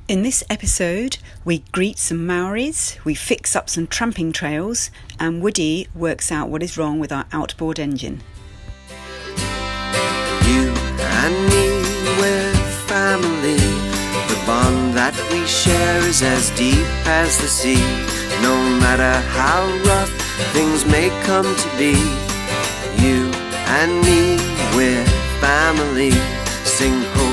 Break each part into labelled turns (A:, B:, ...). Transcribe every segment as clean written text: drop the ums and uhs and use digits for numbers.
A: In this episode, we greet some Maoris, we fix up some tramping trails, and Woody works out what is wrong with our outboard engine.
B: You and me, we're family. The bond that we share is as deep as the sea. No matter how rough things may come to be, you and me, we're family. Sing ho.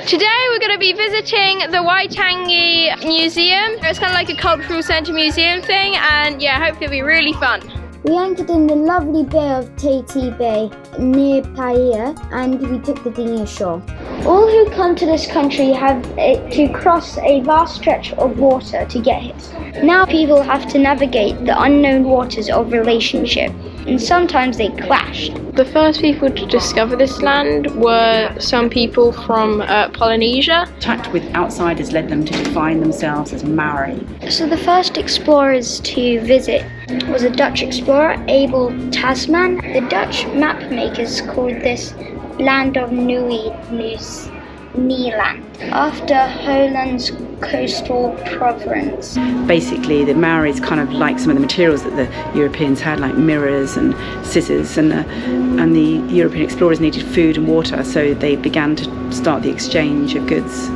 C: Today we're going to be visiting the Waitangi Museum. It's kind of like a cultural centre museum thing, and yeah, hopefully it'll be really fun.
D: We anchored in the lovely bay of Tangi Bay near Paia, and we took the dinghy ashore. All who come to this country have to cross a vast stretch of water to get here. Now people have to navigate the unknown waters of relationship, and sometimes they clash.
C: The first people to discover this land were some people from Polynesia.
A: Contact with outsiders led them to define themselves as Maori.
D: So the first explorers to visit was a Dutch explorer, Abel Tasman. The Dutch map makers called this Land of Nieuw-Zeeland, after Holland's coastal province.
A: Basically, the Maoris kind of like some of the materials that the Europeans had, like mirrors and scissors, and the European explorers needed food and water, so they began to start the exchange of goods.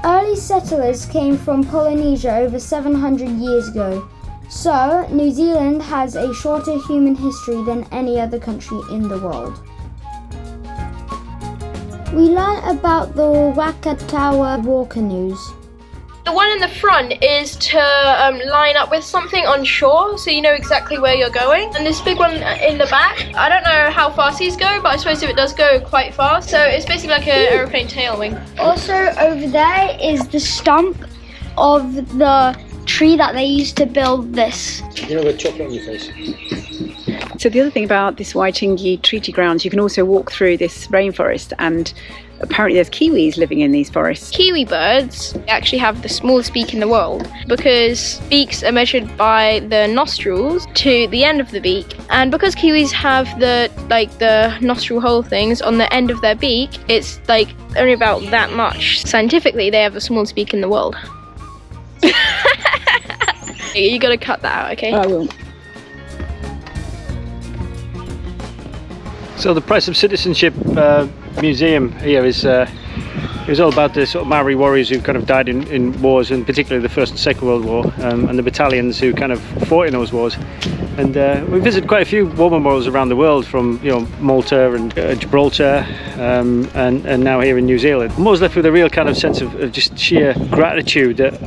D: Early settlers came from Polynesia over 700 years ago, so New Zealand has a shorter human history than any other country in the world. We learn about the Wakatawa war canoes.
C: The one in the front is to line up with something on shore, so you know exactly where you're going. And this big one in the back, I don't know how fast these go, but I suppose if it does go quite fast. So it's basically like an aeroplane tail wing.
D: Also over there is the stump of the tree that they used to build this.
E: You know, with chocolate on your face.
A: So the other thing about this Waitangi Treaty Grounds, you can also walk through this rainforest, and apparently there's kiwis living in these forests.
C: Kiwi birds actually have the smallest beak in the world because beaks are measured by the nostrils to the end of the beak, and because kiwis have the nostril hole things on the end of their beak, it's like only about that much. Scientifically, they have the smallest beak in the world. You gotta cut that out, okay?
A: I will.
E: So the Price of Citizenship museum here is it was all about the sort of Maori warriors who kind of died in wars, and particularly the First and Second World War, and the battalions who kind of fought in those wars. And we visited quite a few war memorials around the world, from Malta and Gibraltar, and now here in New Zealand. I'm always left with a real kind of sense of just sheer gratitude that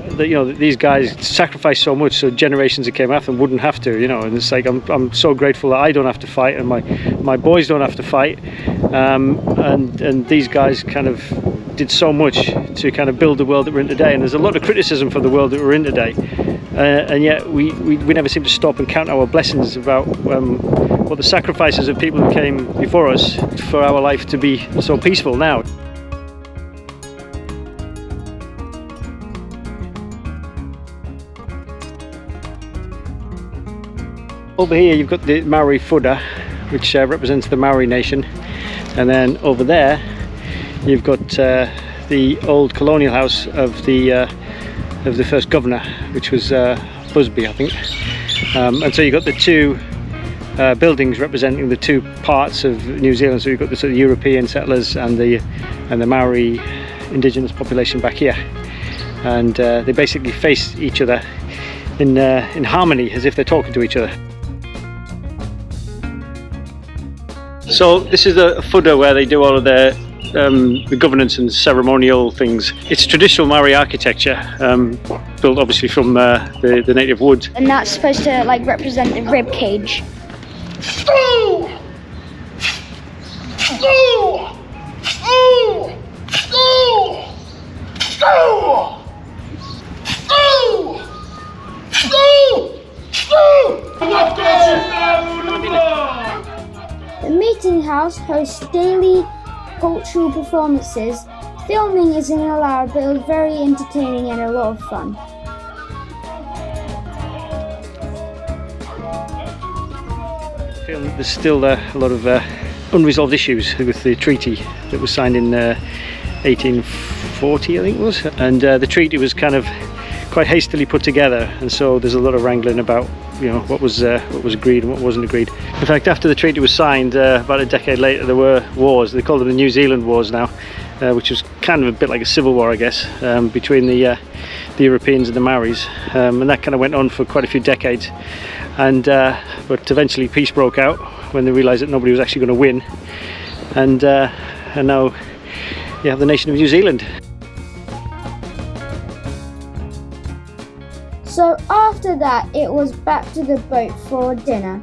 E: these guys sacrificed so much so generations that came after them wouldn't have to, and it's like I'm so grateful that I don't have to fight, and my boys don't have to fight, and these guys kind of did so much to kind of build the world that we're in today. And there's a lot of criticism for the world that we're in today, and yet we never seem to stop and count our blessings about what the sacrifices of people who came before us for our life to be so peaceful now. Over here you've got the Maori Fuda, which represents the Maori nation, and then over there you've got the old colonial house of the first governor, which was Busby, I think. And so you've got the two buildings representing the two parts of New Zealand. So you've got the sort of European settlers and the Maori indigenous population back here, and they basically face each other in harmony, as if they're talking to each other. So this is the Fuda where they do all of the governance and ceremonial things. It's traditional Maori architecture, built obviously from the native wood.
D: And that's supposed to represent the rib cage.
F: Let's go!
D: meeting house hosts daily cultural performances. Filming isn't allowed, but it was very entertaining and a lot of fun.
E: I feel that there's still a lot of unresolved issues with the treaty that was signed in 1840, I think it was, and the treaty was kind of quite hastily put together, and so there's a lot of wrangling about, you know, what was agreed and what wasn't agreed. In fact, after the treaty was signed, about a decade later, there were wars. They call them the New Zealand Wars now, which was kind of a bit like a civil war, I guess, between the Europeans and the Maoris, and that kind of went on for quite a few decades. And but eventually peace broke out when they realised that nobody was actually going to win, and now you have the nation of New Zealand.
D: So after that, it was back to the boat for dinner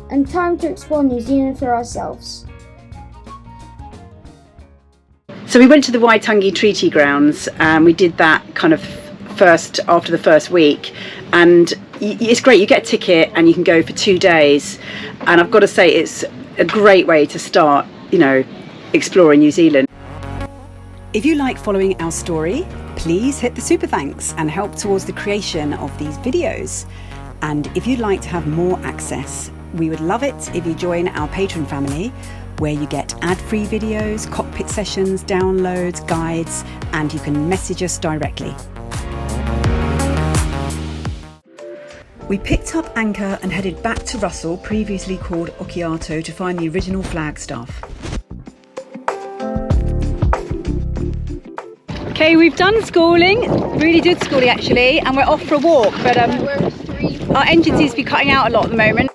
D: and time to explore New Zealand for ourselves.
A: So we went to the Waitangi Treaty Grounds, and we did that kind of first after the first week, and it's great. You get a ticket and you can go for 2 days, and I've got to say it's a great way to start, you know, exploring New Zealand.
F: If you like following our story, please hit the super thanks and help towards the creation of these videos. And if you'd like to have more access, we would love it if you join our Patreon family, where you get ad-free videos, cockpit sessions, downloads, guides, and you can message us directly. We picked up anchor and headed back to Russell, previously called Okiato, to find the original flagstaff.
A: Okay, we've done schooling, really good schooling actually, and we're off for a walk, but our engine seems to be cutting out a lot at the moment.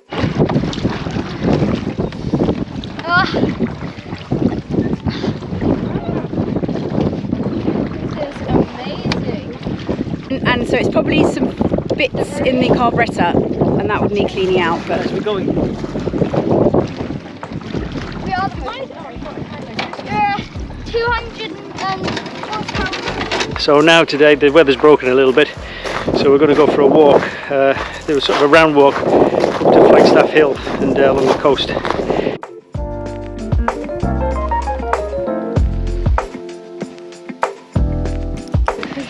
C: This is amazing.
A: And so it's probably some bits in the carburettor, and that would need cleaning out, but
E: We're going.
C: We are the 200 horsepower.
E: So now today the weather's broken a little bit, so we're going to go for a walk. There was sort of a round walk up to Flagstaff Hill and along the coast.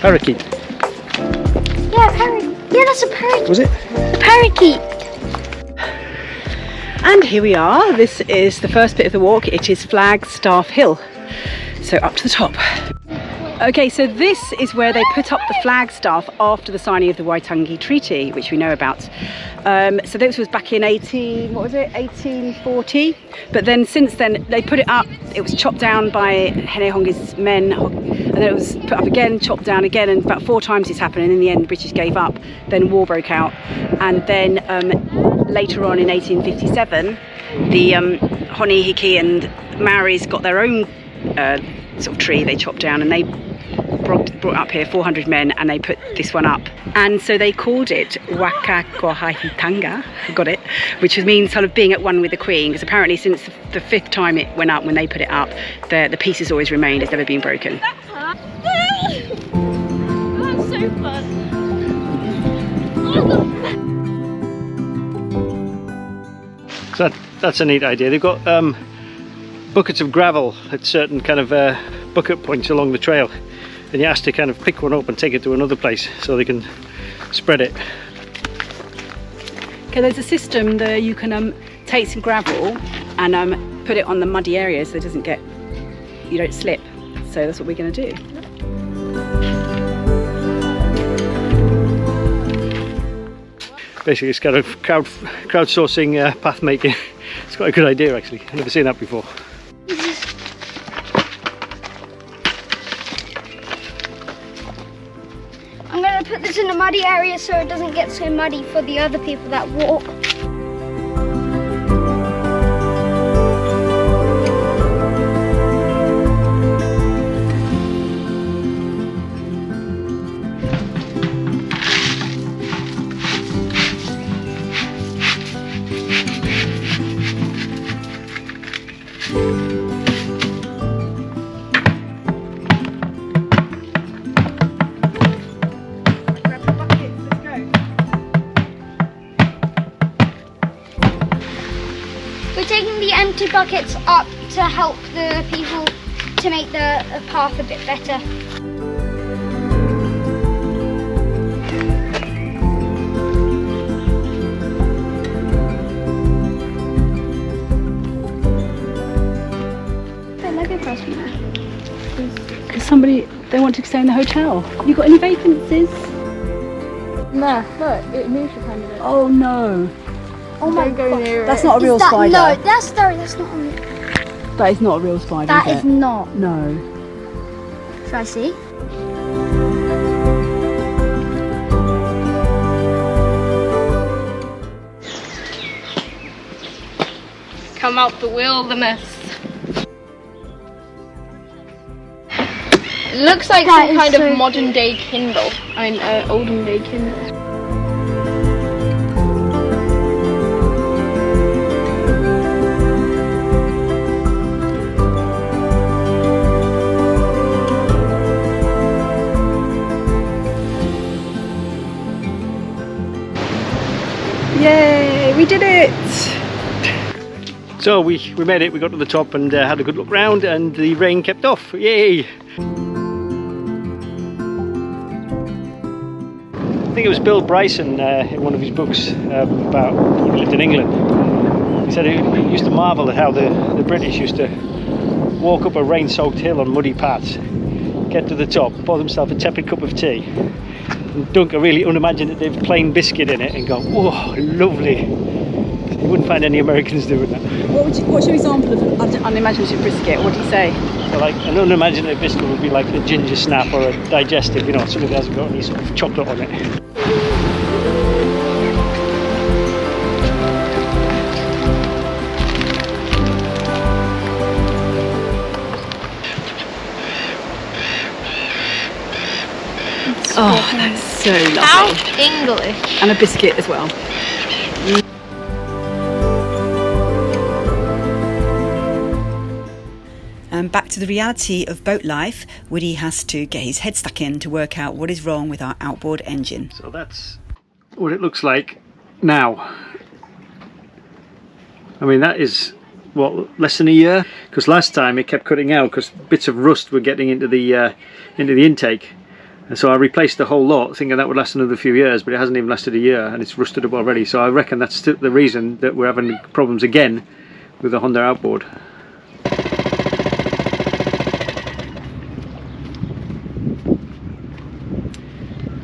E: Parakeet.
D: Yeah, parakeet. Yeah, that's a parakeet.
E: Was it?
D: A parakeet.
A: And here we are. This is the first bit of the walk. It is Flagstaff Hill, so up to the top. Okay, so this is where they put up the flagstaff after the signing of the Waitangi Treaty, which we know about. So this was back in 1840. But then since then, they put it up. It was chopped down by Henehongi's men, and then it was put up again, chopped down again, and about 4 times this happened. And in the end, the British gave up. Then war broke out, and then later on in 1857, the Honi, Hiki and Maoris got their own sort of tree they chopped down, and they brought up here 400 men, and they put this one up, and so they called it Wakakohahitanga, got it, which means sort of being at one with the Queen, because apparently since the 5th time it went up, when they put it up, the piece has always remained, it's never been broken.
C: That's so fun.
E: So that's a neat idea. They've got buckets of gravel at certain kind of bucket points along the trail, and you have to kind of pick one up and take it to another place so they can spread it.
A: Okay, there's a system that you can take some gravel and put it on the muddy areas so it doesn't get, you don't slip. So that's what we're going to do.
E: Basically, it's kind of crowdsourcing path making. It's quite a good idea actually. I've never seen that before.
D: I'm going to put this in a muddy area so it doesn't get so muddy for the other people that walk. We're taking the empty buckets up to help the people to make the path a bit better.
A: Because they want to stay in the hotel. You got any vacancies?
C: No, look, it moves your candidate.
A: Oh no.
D: Oh my
C: Don't go near
A: That's
C: it.
A: not a real spider.
D: No, that's not on the...
A: That is not a real spider,
D: That
A: is
D: is
A: it?
D: not.
A: No.
D: Should I see?
C: Come out the wilderness. It looks like
D: That
C: some
D: is
C: kind
D: so
C: of modern day Kindle. I mean, olden day Kindle.
A: Yay, we did it!
E: So we made it, we got to the top and had a good look round, and the rain kept off. Yay! I think it was Bill Bryson in one of his books about when he lived in England. He said he used to marvel at how the British used to walk up a rain-soaked hill on muddy paths, get to the top, pour themselves a tepid cup of tea, and dunk a really unimaginative plain biscuit in it and go, whoa, lovely. You wouldn't find any Americans doing that.
A: What's your example of an unimaginative brisket? What do you say?
E: So like an unimaginative biscuit would be like a ginger snap or a digestive, you know, something that hasn't got any sort of chocolate on it.
A: Oh, that's so lovely.
C: How English.
A: And a biscuit as well.
F: Back to the reality of boat life, Woody has to get his head stuck in to work out what is wrong with our outboard engine.
E: So that's what it looks like now. I mean, that is, what, less than a year? Because last time it kept cutting out because bits of rust were getting into the intake. And so I replaced the whole lot thinking that would last another few years, but it hasn't even lasted a year and it's rusted up already. So I reckon that's the reason that we're having problems again with the Honda outboard.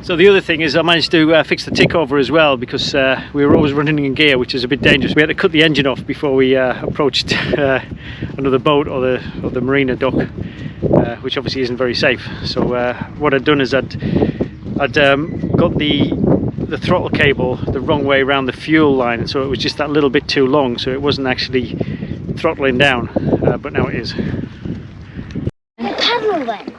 E: So the other thing is I managed to fix the tick over as well, because we were always running in gear, which is a bit dangerous. We had to cut the engine off before we approached another boat or the marina dock, which obviously isn't very safe. So what I'd done is I'd got the throttle cable the wrong way around the fuel line, so it was just that little bit too long, so it wasn't actually throttling down, but now it is.
D: Paddle then.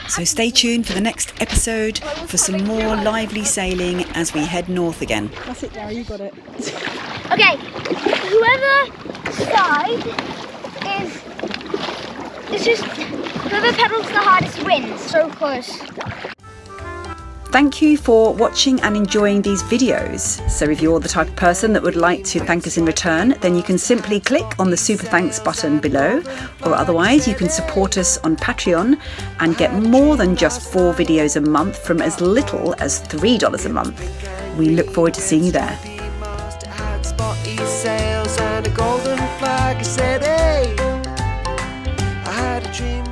F: So stay tuned for the next episode for some more lively sailing as we head north again.
A: That's it, Gary, you got it.
D: Okay, whoever side it's just whoever pedals the hardest wins. So close.
F: Thank you for watching and enjoying these videos. So if you're the type of person that would like to thank us in return, then you can simply click on the Super Thanks button below, or otherwise you can support us on Patreon and get more than just 4 videos a month from as little as $3 a month. We look forward to seeing you there.
B: Spotty sails and a golden flag. I said, hey, I had a dream.